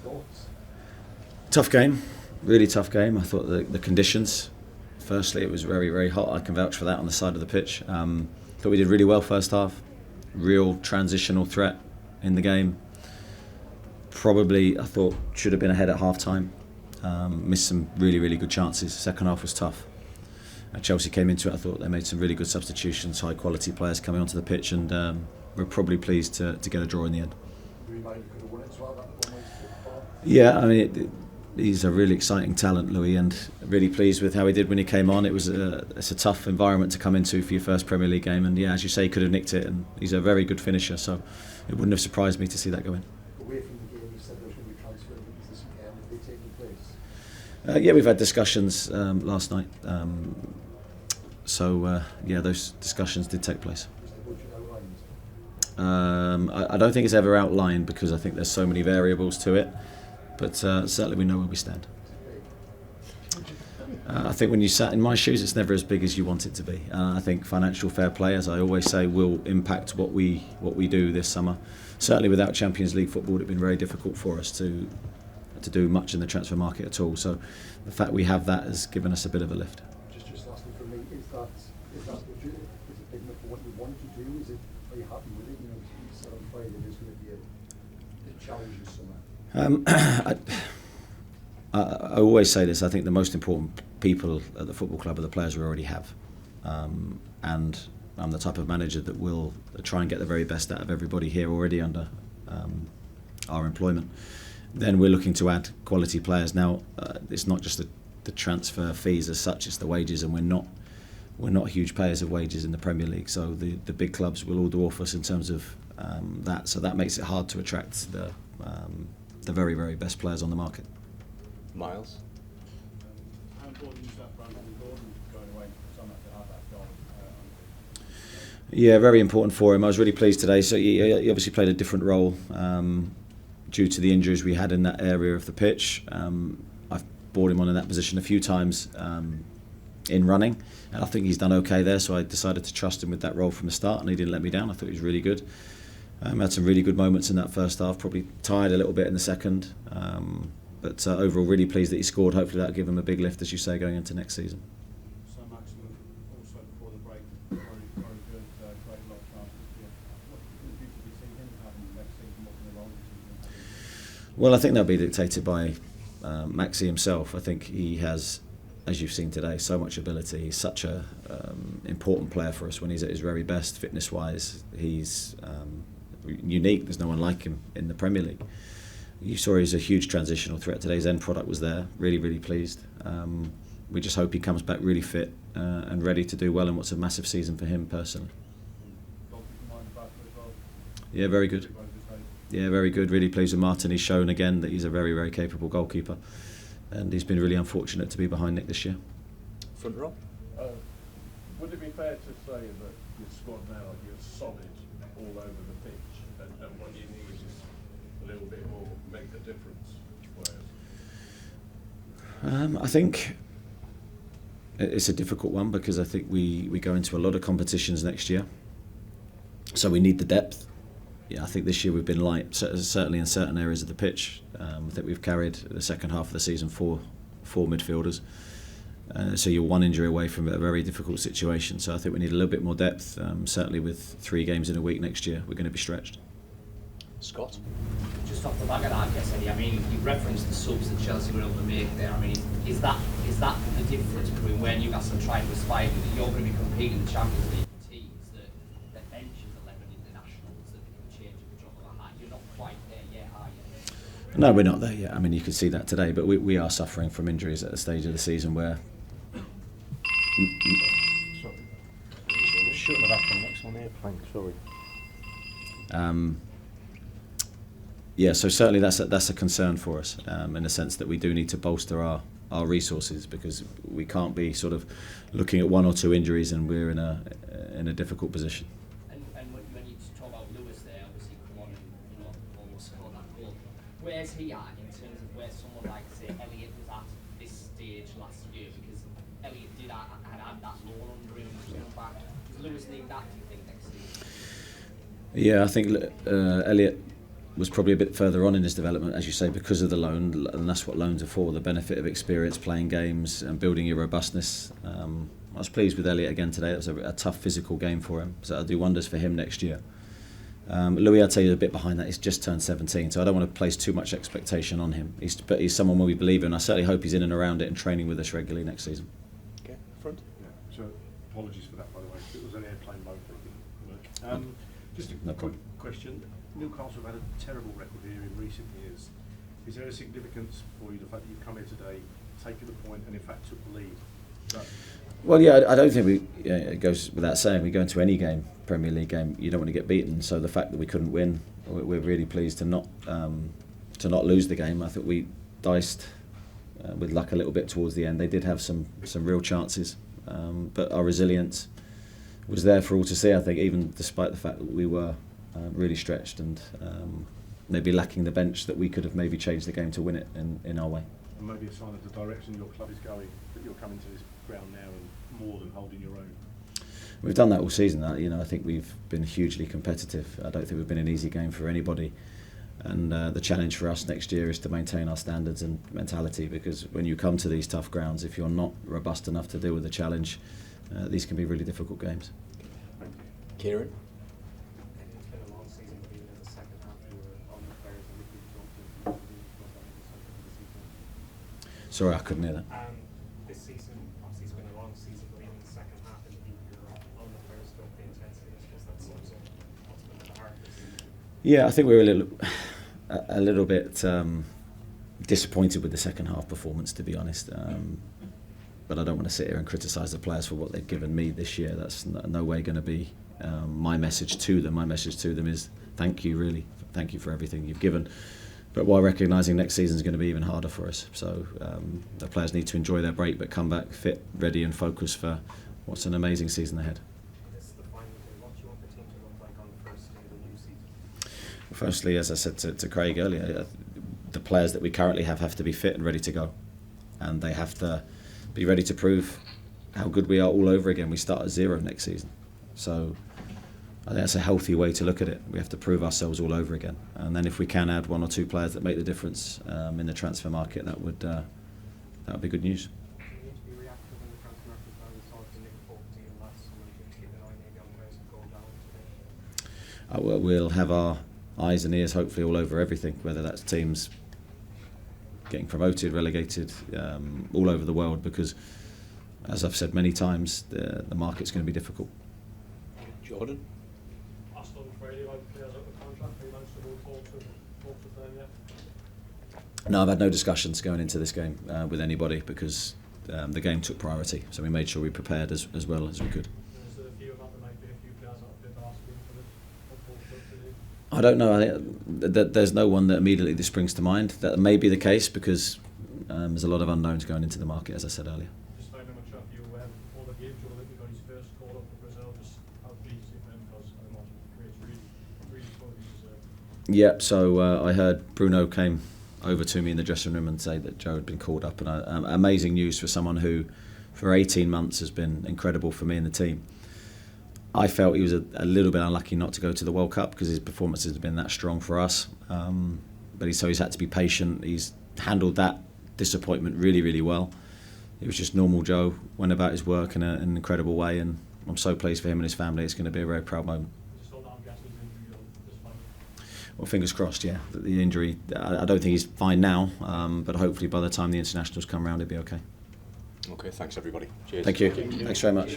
thoughts? Tough game, really tough game. I thought the conditions, firstly it was very, very hot. I can vouch for that on the side of the pitch. Thought we did really well first half. Real transitional threat in the game. Probably, I thought, should have been ahead at half time. Missed some really, really good chances. Second half was tough. Chelsea came into it. I thought they made some really good substitutions, high quality players coming onto the pitch, and we're probably pleased to get a draw in the end. Yeah, I mean, he's a really exciting talent, Louis, and really pleased with how he did when he came on. It's a tough environment to come into for your first Premier League game, and yeah, as you say, he could have nicked it, and he's a very good finisher, so it wouldn't have surprised me to see that go in. Away from the game, you said there's going to be transfer meetings this weekend. Have they taken place? Yeah, we've had discussions last night, so those discussions did take place. Was the budget outlined? I don't think it's ever outlined because I think there's so many variables to it, but certainly we know where we stand. I think when you sat in my shoes, it's never as big as you want it to be. I think financial fair play, as I always say, will impact what we do this summer. Certainly without Champions League football, it would have been very difficult for us to do much in the transfer market at all. So the fact we have that has given us a bit of a lift. Just lastly for me, is that budget, is it big enough for what you want to do? Are you happy with it? You know, you said on Friday there's going to be a challenge this summer. I always say this. I think the most important people at the football club are the players we already have, and I'm the type of manager that will try and get the very best out of everybody here already under our employment. Then we're looking to add quality players. Now it's not just the transfer fees as such; it's the wages, and we're not huge payers of wages in the Premier League. So the big clubs will all dwarf us in terms of that. So that makes it hard to attract the very, very best players on the market. Miles? How important is that Brandon Gordon going away for summer to have that goal? Yeah, very important for him. I was really pleased today. So he obviously played a different role due to the injuries we had in that area of the pitch. I've brought him on in that position a few times in running, and I think he's done okay there. So I decided to trust him with that role from the start, and he didn't let me down. I thought he was really good. Had some really good moments in that first half. Probably tired a little bit in the second. But overall, really pleased that he scored. Hopefully that'll give him a big lift, as you say, going into next season. So Maximum also before the break, very good, great lot of chances here. What future do you see him having next season? What can the role season? Well, I think that'll be dictated by Maxi himself. I think he has, as you've seen today, so much ability. He's such a important player for us when he's at his very best, fitness-wise. He's unique. There's no one like him in the Premier League. You saw he's a huge transitional threat today. His end product was there. Really, really pleased. We just hope he comes back really fit and ready to do well in what's a massive season for him personally. Yeah, very good. Yeah, very good. Really pleased with Martin. He's shown again that he's a very, very capable goalkeeper, and he's been really unfortunate to be behind Nick this year. Front row? Would it be fair to say that your squad now, you're solid all over the pitch, and what you need is a little bit more make the difference? I think it's a difficult one because I think we go into a lot of competitions next year, so we need the depth. Yeah, I think this year we've been light, certainly in certain areas of the pitch. I think we've carried the second half of the season four midfielders. So you're one injury away from a very difficult situation. So I think we need a little bit more depth. Certainly with 3 games in a week next year, we're going to be stretched. Scott? Just off the back of that, I guess, Eddie, I mean, you referenced the subs that Chelsea were able to make there. I mean, is that the difference between where Newcastle trying to aspire to, that you're going to be competing in the Champions League with teams that benches 11 internationals that they can change at the drop of a hat? You're not quite there yet, are you? No, we're not there yet. I mean, you can see that today, but we are suffering from injuries at a stage of the season where... Shouldn't have happened. Next one here, Plank, sorry. Yeah, so certainly that's a concern for us in the sense that we do need to bolster our resources because we can't be sort of looking at 1 or 2 injuries and we're in a difficult position. And when you talk about Lewis there, obviously come on and almost scored that goal. Where's he at in terms of where someone like say Elliott was at this stage last year? Because Elliott did had that loan under him coming back. Does Lewis need that, do you think, next season? Yeah, I think Elliott was probably a bit further on in his development, as you say, because of the loan, and that's what loans are for, the benefit of experience, playing games and building your robustness. I was pleased with Elliot again today. It was a tough physical game for him, so it'll do wonders for him next year. Louis, I'd say, is a bit behind that. He's just turned 17, so I don't want to place too much expectation on him. But he's someone we believe in. I certainly hope he's in and around it and training with us regularly next season. Okay, front. Yeah, so apologies for that, by the way. It was an airplane mode that didn't work. Just a No quick problem. question. Newcastle have had a terrible record here in recent years. Is there a significance for you, the fact that you've come here today, taken the point and in fact took the lead? Well, yeah, I don't think it goes without saying, we go into any game, Premier League game, you don't want to get beaten. So the fact that we couldn't win, we're really pleased to not lose the game. I think we diced with luck a little bit towards the end. They did have some real chances, but our resilience was there for all to see, I think, even despite the fact that we were really stretched and maybe lacking the bench that we could have maybe changed the game to win it in our way. And maybe a sign of the direction your club is going, that you're coming to this ground now and more than holding your own. We've done that all season. I think we've been hugely competitive. I don't think we've been an easy game for anybody. And the challenge for us next year is to maintain our standards and mentality, because when you come to these tough grounds, if you're not robust enough to deal with the challenge, these can be really difficult games. Kieran. It's been a long season, but even in the second half, you were on the players and we could talk to Sorry, I couldn't hear that. this season, obviously it's been a long season, but even in the second half, in the league, you're on the players, don't the intensity. I suppose that sums up what's been the hardest. Yeah, I think we were a little bit disappointed with the second half performance, to be honest. But I don't want to sit here and criticise the players for what they've given me this year. That's no way going to be my message to them. My message to them is thank you, really. Thank you for everything you've given. But while recognising next season is going to be even harder for us. So the players need to enjoy their break, but come back fit, ready and focused for what's an amazing season ahead. This is the final day. What do you want the team to look like on the first day of the new season? Firstly, as I said to Craig earlier, the players that we currently have to be fit and ready to go. And they have to be ready to prove how good we are all over again. We start at zero next season. So I think that's a healthy way to look at it. We have to prove ourselves all over again. And then if we can add one or two players that make the difference in the transfer market, that would be good news. You need to be reactive in the transfer market as well. We saw the Nick Pope deal last summer. You need to keep an eye maybe on players that go down today. We'll have our eyes and ears hopefully all over everything, whether that's teams getting promoted, relegated, all over the world, because as I've said many times, the market's going to be difficult. Jordan. Aston Friday, like players out of contract, have you managed to move forward with them yet? No, I've had no discussions going into this game with anybody, because the game took priority, so we made sure we prepared as well as we could. Is there a view about there might be a few players that have been asking for this football club today? I don't know. I think that there's no one that immediately this springs to mind. That may be the case because there's a lot of unknowns going into the market, as I said earlier. Just finding a chat you all the games, Joe, that we got his first call up for Brazil, just how pleased is him, because I imagine creates really good news. Yeah, so I heard Bruno came over to me in the dressing room and say that Joe had been called up, and amazing news for someone who for 18 months has been incredible for me and the team. I felt he was a little bit unlucky not to go to the World Cup because his performances have been that strong for us. But he's had to be patient. He's handled that disappointment really, really well. It was just normal Joe, went about his work in an incredible way, and I'm so pleased for him and his family. It's going to be a very proud moment. Just on that, I'm guessing his injury will just fine. Well, fingers crossed, yeah. The injury, I don't think he's fine now, but hopefully by the time the internationals come round, he'll be okay. Okay, thanks everybody. Cheers. Thank you. Thanks very much.